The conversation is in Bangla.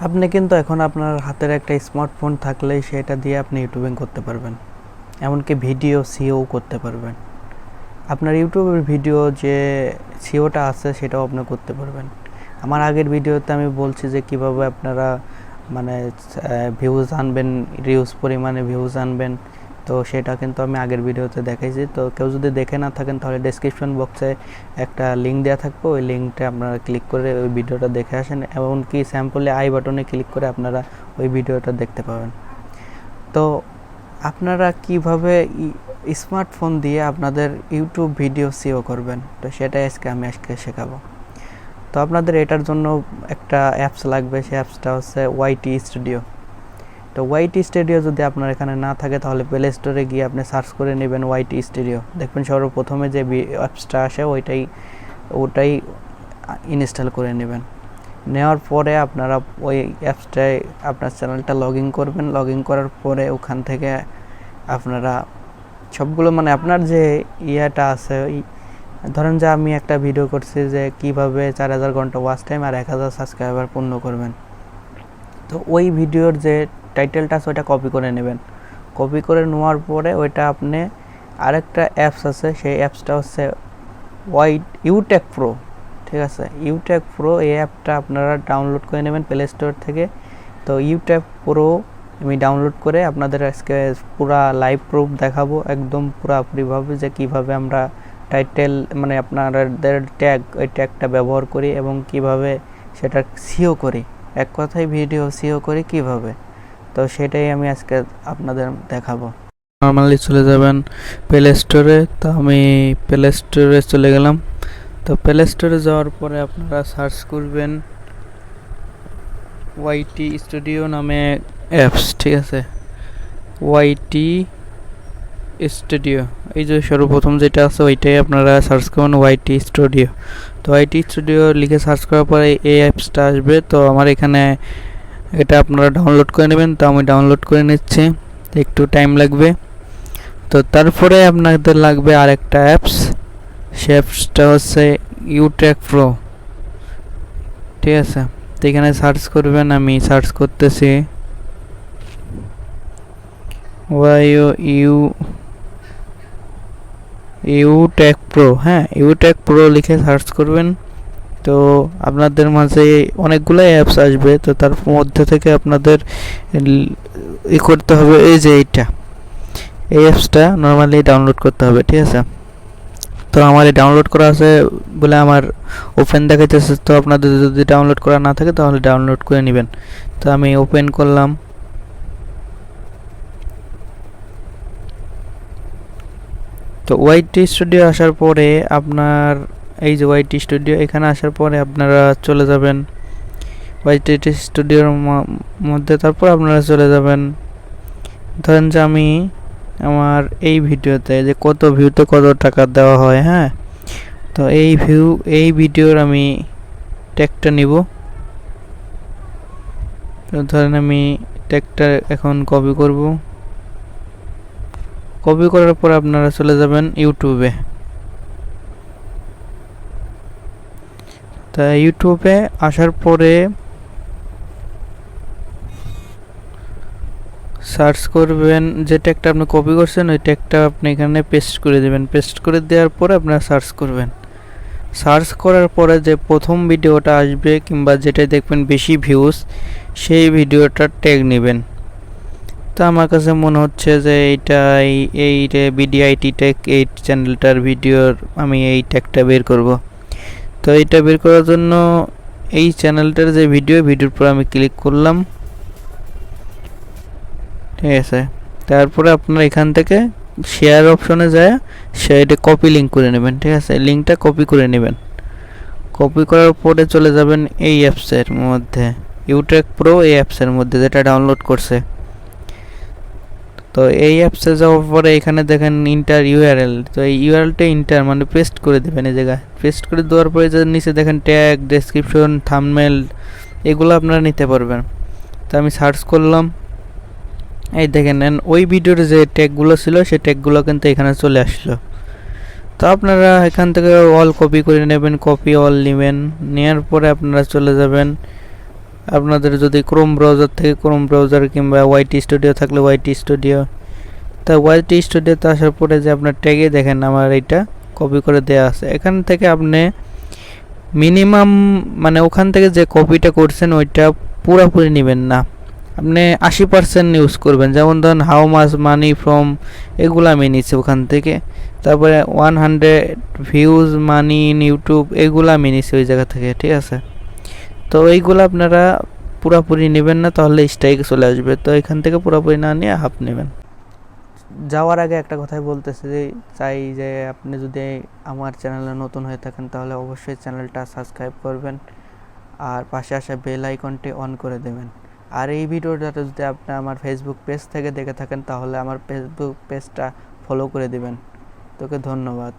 আপনি কিন্তু এখন আপনার হাতের একটা স্মার্টফোন থাকলেই সেটা দিয়ে আপনি ইউটিউবিং করতে পারবেন, এমনকি ভিডিও সিও করতে পারবেন। আপনার ইউটিউবের ভিডিও যে সিওটা আছে সেটাও আপনি করতে পারবেন। আমার আগের ভিডিওতে আমি বলছি যে কিভাবে আপনারা মানে ভিউজ আনবেন, রিউজ পরিমাণে ভিউজ আনবেন, তো সেটা কিন্তু আমি আগের ভিডিওতে দেখাইছি। তো কেউ যদি দেখে না থাকেন তাহলে ডেসক্রিপশন বক্সে একটা লিঙ্ক দেওয়া থাকবে, ওই লিঙ্কটা আপনারা ক্লিক করে ওই ভিডিওটা দেখে আসেন, এমনকি স্যাম্পলে আই বাটনে ক্লিক করে আপনারা ওই ভিডিওটা দেখতে পাবেন। তো আপনারা কিভাবে স্মার্টফোন দিয়ে আপনাদের ইউটিউব ভিডিও সিও করবেন, তো সেটাই আমি আজকে শেখাবো। তো আপনাদের এটার জন্য একটা অ্যাপস লাগবে, সেই অ্যাপসটা হচ্ছে ওয়াইটি স্টুডিও। তো ওয়াইটি স্টুডিও যদি আপনার এখানে না থাকে তাহলে প্লে স্টোরে গিয়ে আপনি সার্চ করে নেবেন ওয়াইটি স্টুডিও, দেখবেন সর্বপ্রথমে যে অ্যাপসটা আসে ওটাই ইনস্টল করে নেবেন। নেওয়ার পরে আপনারা ওই অ্যাপসটায় আপনার চ্যানেলটা লগ ইন করবেন। লগ ইন করার পরে ওখান থেকে আপনারা সবগুলো মানে আপনার যে ইয়েটা আছে, ধরেন যে আমি একটা ভিডিও করছি যে কিভাবে 4000 ঘন্টা ওয়াচ টাইম আর 1000 সাবস্ক্রাইবার পূর্ণ করবেন, তো ওই ভিডিওর যে টাইটেলটা আছে ওইটা কপি করে নেবেন। কপি করে নেওয়ার পরে ওইটা আপনি আরেকটা অ্যাপস আছে, সেই অ্যাপসটা হচ্ছে ইউটেক প্রো। ঠিক আছে, ইউটেক প্রো এই অ্যাপটা আপনারা ডাউনলোড করে নেবেন প্লে স্টোর থেকে। তো ইউটেক প্রো আমি ডাউনলোড করে আপনাদের আজকে পুরা লাইভ প্রুফ দেখাবো, একদম পুরাপুরিভাবে যে কিভাবে আমরা টাইটেল মানে আপনাদের ট্যাগ, ওই ট্যাগটা ব্যবহার করি এবং কিভাবে সেটা সিও করি, এক কথায় ভিডিও সিও করি কিভাবে, তো সেটাই আমি আজকে আপনাদের দেখাবো। নর্মালি চলে যাবেন প্লে স্টোরে। তো আমি প্লে স্টোরে চলে গেলাম। তো প্লে স্টোরে যাওয়ার পরে আপনারা সার্চ করবেন ওয়াইটি স্টুডিও নামে অ্যাপস। ঠিক আছে, ওয়াইটি স্টুডিও, এই যে সর্বপ্রথম যেটা আছে ওইটাই আপনারা সার্চ করবেন ওয়াইটি স্টুডিও। তো ওয়াইটি স্টুডিও লিখে সার্চ করার পরে এই অ্যাপসটা আসবে। তো আমার এখানে এটা আপনারা ডাউনলোড করে নেবেন, তো আমি ডাউনলোড করে নিচ্ছি, একটু টাইম লাগবে। তো তারপরে আপনাদের লাগবে আরেকটা অ্যাপস, সে অ্যাপসটা হচ্ছে ইউটেক প্রো। ঠিক আছে, তো এখানে সার্চ করবেন, আমি সার্চ করতেছি ইউটেক প্রো। হ্যাঁ, ইউটেক প্রো লিখে সার্চ করবেন। তো আপনাদের মাঝে অনেকগুলো অ্যাপস আসবে, তো তার মধ্যে থেকে আপনাদের করতে হবে এই যে এই অ্যাপসটা নর্মালি ডাউনলোড করতে হবে। ঠিক আছে, তো আমার ডাউনলোড করা আছে বলে আমার ওপেন দেখাইতেছে। তো আপনাদের যদি ডাউনলোড করা না থাকে তাহলে ডাউনলোড করে নেবেন। তো আমি ওপেন করলাম। তো ওয়াইটি স্টুডিও আসার পরে আপনার এই যে ওয়াইটি স্টুডিও, এখানে আসার পরে আপনারা চলে যাবেন ওয়াইটি স্টুডিওর মধ্যে। তারপর আপনারা চলে যাবেন, ধরেন যে আমি আমার এই ভিডিওতে যে কত ভিউতে কত টাকা দেওয়া হয়। হ্যাঁ, তো এই ভিডিওর আমি ট্যাগটা নিব। তো ধরেন আমি ট্যাগটা এখন কপি করব। কপি করার পর আপনারা চলে যাবেন ইউটিউবে। তা ইউটিউবে আসার পরে সার্চ করবেন যে ট্যাগটা আপনি কপি করছেন, ওই ট্যাগটা আপনি এখানে পেস্ট করে দেবেন। পেস্ট করে দেওয়ার পরে আপনারা সার্চ করবেন। সার্চ করার পরে যে প্রথম ভিডিওটা আসবে কিংবা যেটা দেখবেন বেশি ভিউজ, সেই ভিডিওটার ট্যাগ নেবেন। তো আমার কাছে মনে হচ্ছে যে এই বিডিআইটি ট্যাগ, এই চ্যানেলটার ভিডিওর আমি এই ট্যাগটা বের করব। তো এইটা বের করার জন্য এই চ্যানেলটার যে ভিডিওর পর আমি ক্লিক করলাম। ঠিক আছে, তারপরে আপনারা এখান থেকে শেয়ার অপশনে যায় সেটা কপি লিঙ্ক করে নেবেন। ঠিক আছে, লিঙ্কটা কপি করে নেবেন। কপি করার পরে চলে যাবেন এই অ্যাপসের মধ্যে, ইউটেক প্রো এই অ্যাপসের মধ্যে যেটা ডাউনলোড করছে। তো এই অ্যাপসে যাওয়ার পরে এখানে দেখেন ইন্টার ইউআরএল। তো এই ইউআরএলটা ইন্টার মানে পেস্ট করে দেবেন এই জায়গায়। পেস্ট করে দেওয়ার পরে যে নিচে দেখেন ট্যাগ, ডেসক্রিপশন, থাম্বনেল, এগুলো আপনারা নিতে পারবেন। তো আমি সার্চ করলাম, এই দেখেন ওই ভিডিওর যে ট্যাগগুলো ছিল সেই ট্যাগগুলো কিন্তু এখানে চলে আসলো। তো আপনারা এখান থেকে অল কপি করে নেবেন, কপি অল নেবেন। নেওয়ার পরে আপনারা চলে যাবেন আপনাদের যদি ক্রোম ব্রাউজার থেকে ক্রোম ব্রাউজার কিংবা ওয়াইটি স্টুডিও থাকলে ওয়াইটি স্টুডিও, তা ওয়াইটি স্টুডিওতে আসার পরে যে আপনার ট্যাগে দেখেন আমার এইটা কপি করে দেওয়া আছে, এখান থেকে আপনি মিনিমাম মানে ওখান থেকে যে কপিটা করছেন ওইটা পুরোপুরি নেবেন না, আপনি 80% ইউজ করবেন। যেমন ধরুন হাউ মাচ মানি ফ্রম, এগুলো আমি নিচ্ছি ওখান থেকে। তারপরে 100 ভিউজ মানি ইন ইউটিউব, এগুলো আমি নিচ্ছি ওই জায়গা থেকে, ঠিক আছে। তো এইগুলো আপনারা পুরোপুরি নেবেন না, তাহলে স্ট্রাইক চলে আসবে। তো এখান থেকে পুরোপুরি না নিয়ে হাফ নেবেন। যাওয়ার আগে একটা কথাই বলতেছি যে চাই যে আপনি যদি আমার চ্যানেলে নতুন হয়ে থাকেন তাহলে অবশ্যই চ্যানেলটা সাবস্ক্রাইব করবেন আর পাশে আসা বেল আইকনটি অন করে দেবেন। আর এই ভিডিওটা যদি আপনি আমার ফেসবুক পেজ থেকে দেখে থাকেন তাহলে আমার ফেসবুক পেজটা ফলো করে দিবেন। তোকে ধন্যবাদ।